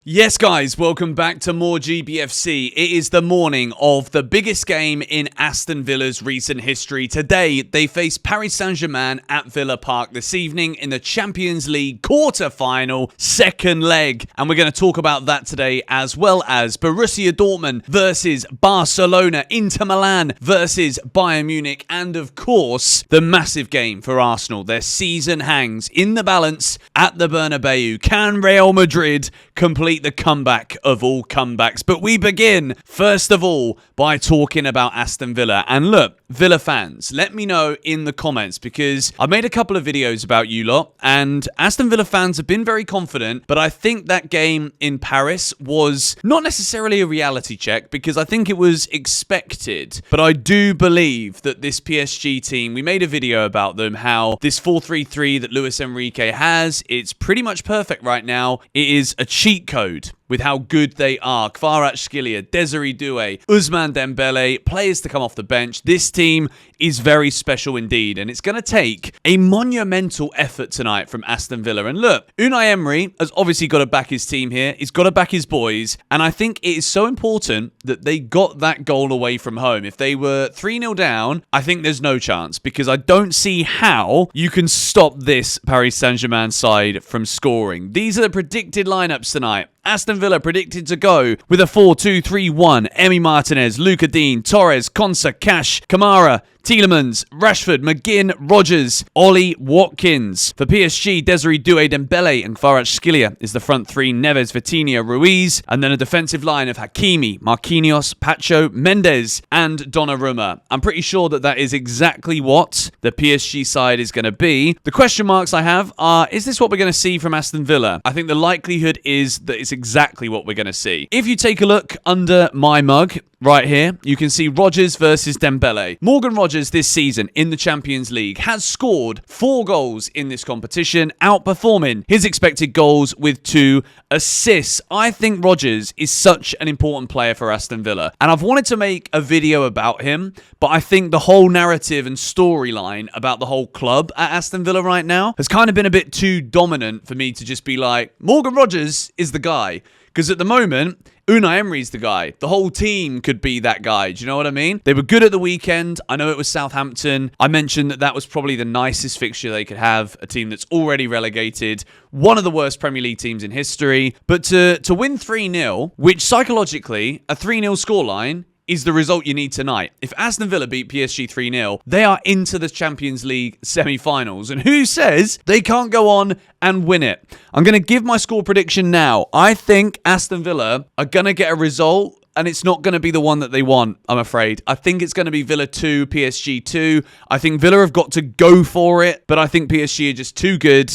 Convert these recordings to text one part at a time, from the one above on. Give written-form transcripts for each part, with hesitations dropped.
Yes, guys, welcome back to More GBFC. It is the morning of the biggest game in Aston Villa's recent history. Today, they face Paris Saint-Germain at Villa Park this evening in the Champions League quarter-final second leg. And we're going to talk about that today, as well as Borussia Dortmund versus Barcelona, Inter Milan versus Bayern Munich, and of course, the massive game for Arsenal. Their season hangs in the balance at the Bernabéu. Can Real Madrid complete the comeback of all comebacks? But we begin, first of all, by talking about Aston Villa. And look, Villa fans, let me know in the comments, because I made a couple of videos about you lot, and Aston Villa fans have been very confident, but I think that game in Paris was not necessarily a reality check, because I think it was expected. But I do believe that this PSG team, we made a video about them, how this 4-3-3 that Luis Enrique has, it's pretty much perfect right now. It is a cheat code with how good they are. Kvaratskhelia, Desiree Doué, Ousmane Dembélé, players to come off the bench. This team is very special indeed, and it's going to take a monumental effort tonight from Aston Villa. And look, Unai Emery has obviously got to back his team here. He's got to back his boys, and I think it is so important that they got that goal away from home. If they were 3-0 down, I think there's no chance, because I don't see how you can stop this Paris Saint-Germain side from scoring. These are the predicted lineups tonight. Aston Villa predicted to go with a 4-2-3-1. Emi Martinez, Luca Dean, Torres, Konsa, Cash, Kamara, Tielemans, Rashford, McGinn, Rodgers, Ollie Watkins. For PSG, Desiree Doué, Dembélé and Kvaratskhelia is the front three. Neves, Vitinha, Ruiz, and then a defensive line of Hakimi, Marquinhos, Pacho, Mendes and Donnarumma. I'm pretty sure that is exactly what the PSG side is going to be. The question marks I have are, is this what we're going to see from Aston Villa? I think the likelihood is that it's exactly what we're going to see. If you take a look under my mug, right here, you can see Rodgers versus Dembélé. Morgan Rodgers this season in the Champions League has scored 4 goals in this competition, outperforming his expected goals with 2 assists. I think Rodgers is such an important player for Aston Villa, and I've wanted to make a video about him, but I think the whole narrative and storyline about the whole club at Aston Villa right now has kind of been a bit too dominant for me to just be like, Morgan Rodgers is the guy. Because at the moment, Unai Emery's the guy. The whole team could be that guy. Do you know what I mean? They were good at the weekend. I know it was Southampton. I mentioned that was probably the nicest fixture they could have. A team that's already relegated. One of the worst Premier League teams in history. But to win 3-0, which psychologically, a 3-0 scoreline is the result you need tonight. If Aston Villa beat PSG 3-0, they are into the Champions League semi-finals. And who says they can't go on and win it? I'm going to give my score prediction now. I think Aston Villa are going to get a result, and it's not going to be the one that they want, I'm afraid. I think it's going to be Villa 2, PSG 2. I think Villa have got to go for it, but I think PSG are just too good,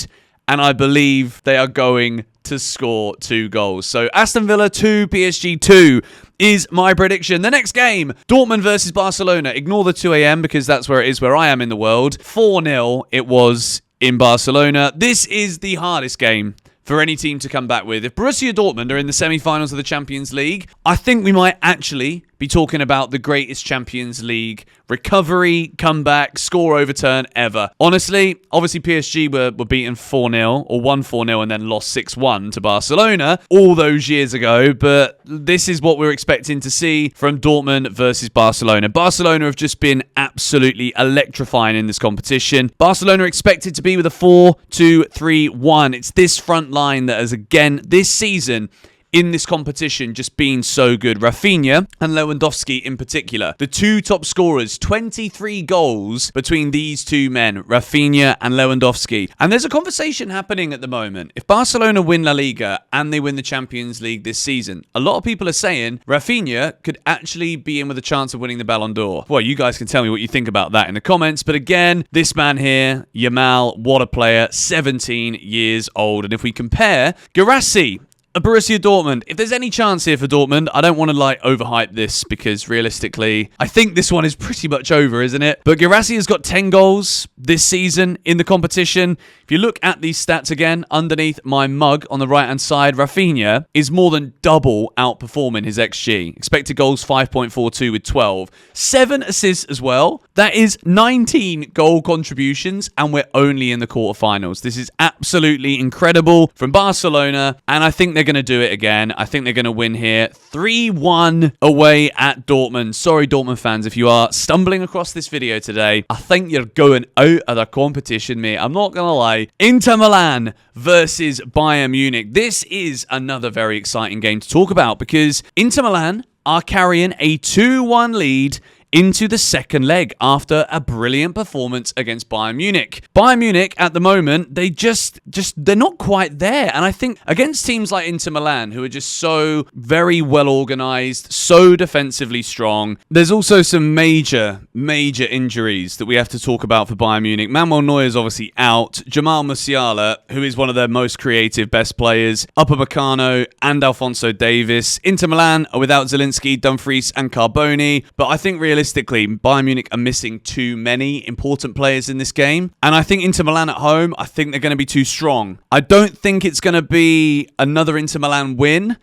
and I believe they are going to score 2 goals. So Aston Villa 2, PSG 2 is my prediction. The next game, Dortmund versus Barcelona. Ignore the 2 a.m. because that's where it is, where I am in the world. 4-0 it was in Barcelona. This is the hardest game for any team to come back with. If Borussia Dortmund are in the semi-finals of the Champions League, I think we might actually be talking about the greatest Champions League recovery, comeback, score overturn ever. Honestly, obviously PSG were beaten 4-0 or won 4-0 and then lost 6-1 to Barcelona all those years ago, but this is what we're expecting to see from Dortmund versus Barcelona. Barcelona have just been absolutely electrifying in this competition. Barcelona are expected to be with a 4-2-3-1. It's this front line that has, again, this season in this competition just been so good. Raphinha and Lewandowski in particular. The 2 top scorers, 23 goals between these 2 men, Raphinha and Lewandowski. And there's a conversation happening at the moment. If Barcelona win La Liga and they win the Champions League this season, a lot of people are saying Raphinha could actually be in with a chance of winning the Ballon d'Or. Well, you guys can tell me what you think about that in the comments. But again, this man here, Yamal, what a player, 17 years old. And if we compare Guirassy, Borussia Dortmund. If there's any chance here for Dortmund, I don't want to overhype this, because realistically, I think this one is pretty much over, isn't it? But Guirassy has got 10 goals this season in the competition. If you look at these stats again, underneath my mug on the right-hand side, Raphinha is more than double outperforming his XG. Expected goals 5.42 with 12. 7 assists as well. That is 19 goal contributions, and we're only in the quarterfinals. This is absolutely incredible from Barcelona, and I think they're they're going to do it again. I think they're going to win here. 3-1 away at Dortmund. Sorry, Dortmund fans, if you are stumbling across this video today. I think you're going out of the competition, mate. I'm not going to lie. Inter Milan versus Bayern Munich. This is another very exciting game to talk about because Inter Milan are carrying a 2-1 lead into the second leg after a brilliant performance against Bayern Munich. Bayern Munich, at the moment, they're not quite there. And I think against teams like Inter Milan, who are just so very well organised, so defensively strong, there's also some major injuries that we have to talk about for Bayern Munich. Manuel Neuer is obviously out. Jamal Musiala, who is one of their most creative, best players. Upamecano and Alphonso Davies. Inter Milan are without Zielinski, Dumfries and Carboni. But I think realistically, Bayern Munich are missing too many important players in this game. And I think Inter Milan at home, I think they're going to be too strong. I don't think it's going to be another Inter Milan win.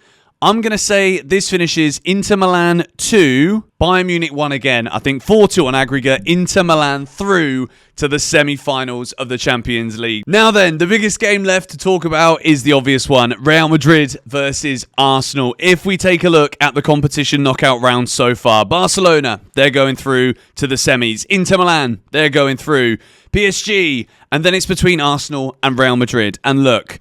I'm going to say this finishes Inter Milan 2, Bayern Munich 1 again. I think 4-2 on aggregate. Inter Milan through to the semi-finals of the Champions League. Now then, the biggest game left to talk about is the obvious one. Real Madrid versus Arsenal. If we take a look at the competition knockout round so far, Barcelona, they're going through to the semis. Inter Milan, they're going through. PSG, and then it's between Arsenal and Real Madrid. And look,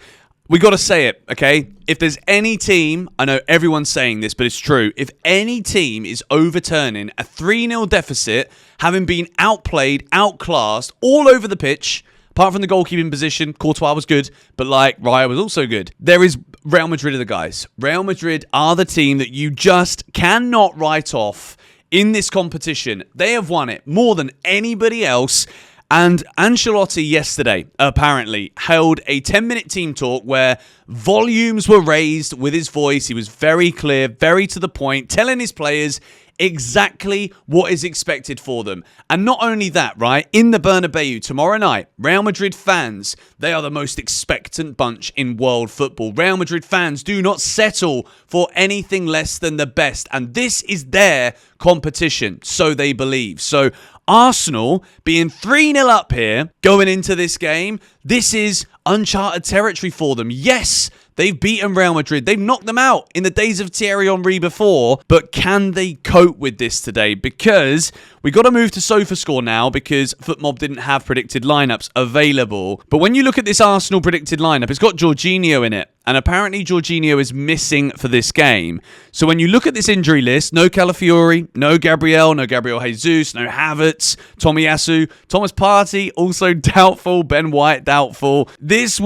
we got to say it, okay? If there's any team, I know everyone's saying this, but it's true. If any team is overturning a 3-0 deficit, having been outplayed, outclassed, all over the pitch, apart from the goalkeeping position, Courtois was good, but Raya was also good. There is Real Madrid are the guys. Real Madrid are the team that you just cannot write off in this competition. They have won it more than anybody else. And Ancelotti yesterday, apparently, held a 10-minute team talk where volumes were raised with his voice. He was very clear, very to the point, telling his players exactly what is expected for them. And not only that, right? In the Bernabéu tomorrow night, Real Madrid fans, they are the most expectant bunch in world football. Real Madrid fans do not settle for anything less than the best. And this is their competition, so they believe. So Arsenal being 3-0 up here going into this game, this is uncharted territory for them. Yes, they've beaten Real Madrid. They've knocked them out in the days of Thierry Henry before. But can they cope with this today? Because we got to move to SofaScore now because FootMob didn't have predicted lineups available. But when you look at this Arsenal predicted lineup, it's got Jorginho in it. And apparently Jorginho is missing for this game. So when you look at this injury list, no Calafiori, no Gabriel Jesus, no Havertz, Tomiyasu, Thomas Partey, also doubtful, Ben White, doubtful. It's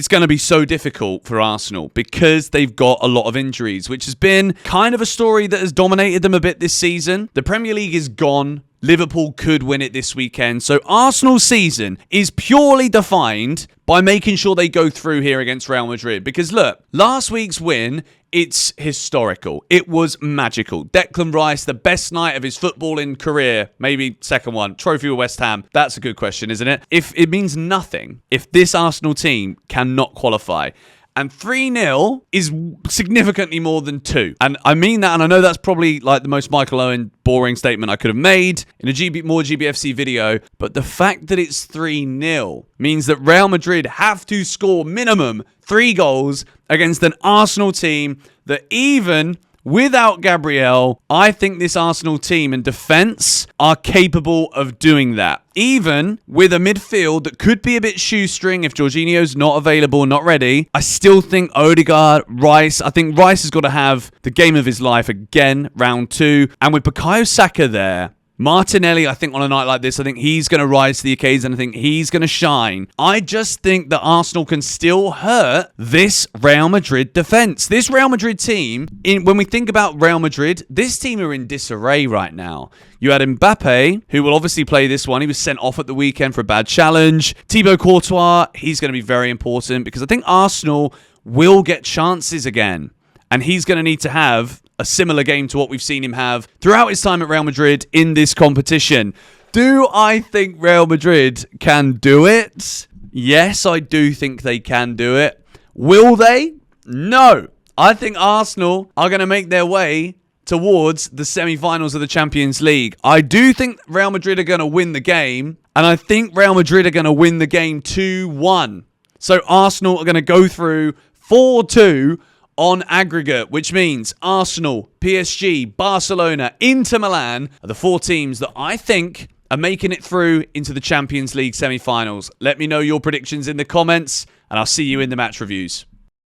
going to be so difficult for Arsenal because they've got a lot of injuries, which has been kind of a story that has dominated them a bit this season. The Premier League is gone. Liverpool could win it this weekend. So Arsenal's season is purely defined by making sure they go through here against Real Madrid. Because look, last week's win, it's historical. It was magical. Declan Rice, the best night of his footballing career, maybe second one. Trophy with West Ham. That's a good question, isn't it? If it means nothing, if this Arsenal team cannot qualify. And 3-0 is significantly more than 2. And I mean that, and I know that's probably like the most Michael Owen boring statement I could have made in a More GBFC video. But the fact that it's 3-0 means that Real Madrid have to score minimum 3 goals against an Arsenal team that even without Gabriel, I think this Arsenal team and defence are capable of doing that. Even with a midfield that could be a bit shoestring if Jorginho's not available, not ready, I still think Odegaard, Rice, I think Rice has got to have the game of his life again, round 2. And with Bukayo Saka there, Martinelli, I think on a night like this, I think he's going to rise to the occasion. I think he's going to shine. I just think that Arsenal can still hurt this Real Madrid defense. This Real Madrid team, when we think about Real Madrid, this team are in disarray right now. You had Mbappe, who will obviously play this one. He was sent off at the weekend for a bad challenge. Thibaut Courtois, he's going to be very important because I think Arsenal will get chances again. And he's going to need to have a similar game to what we've seen him have throughout his time at Real Madrid in this competition. Do I think Real Madrid can do it? Yes, I do think they can do it. Will they? No. I think Arsenal are going to make their way towards the semi-finals of the Champions League. I do think Real Madrid are going to win the game, and I think Real Madrid are going to win the game 2-1. So Arsenal are going to go through 4-2 on aggregate, which means Arsenal, PSG, Barcelona, Inter Milan are the 4 teams that I think are making it through into the Champions League semi-finals. Let me know your predictions in the comments, and I'll see you in the match reviews.